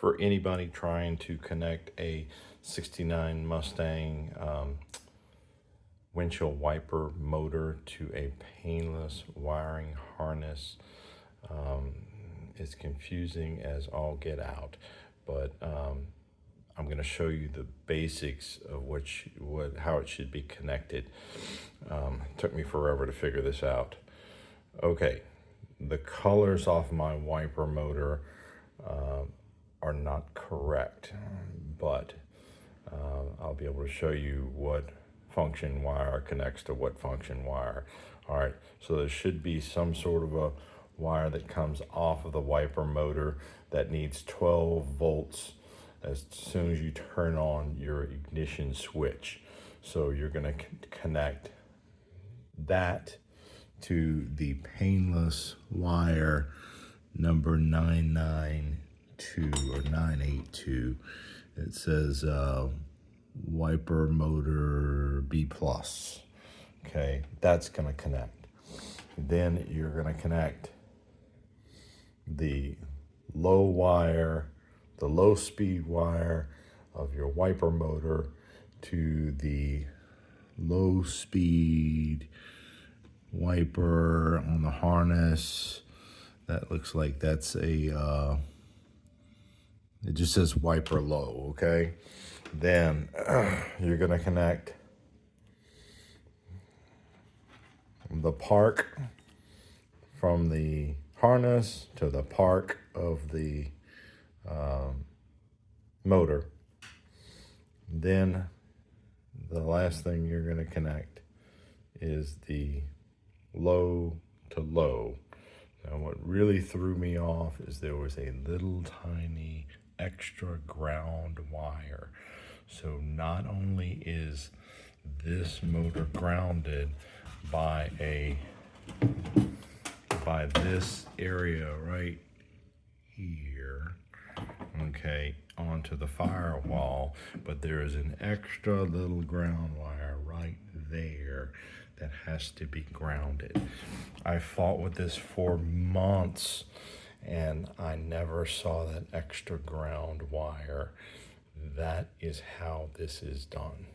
for anybody trying to connect a 69 Mustang windshield wiper motor to a painless wiring harness. It's confusing as all get out, but I'm going to show you the basics of how it should be connected. It took me forever to figure this out. Okay, the colors off my wiper motor are not correct, but I'll be able to show you what function wire connects to what function wire. All right, so there should be some sort of a wire that comes off of the wiper motor that needs 12 volts as soon as you turn on your ignition switch. So you're going to connect that to the painless wire number 992 or 982. It says wiper motor B+. Okay, that's going to connect. Then you're going to connect the low speed wire of your wiper motor to the low speed wiper on the harness. That looks like that's it just says wiper low, okay? Then you're gonna connect the park from the harness to the park of the motor. Then the last thing you're going to connect is the low to low. Now what really threw me off is there was a little tiny extra ground wire. So not only is this motor grounded by this area right here, okay, onto the firewall, but there is an extra little ground wire right there that has to be grounded. I fought with this for months and I never saw that extra ground wire. That is how this is done.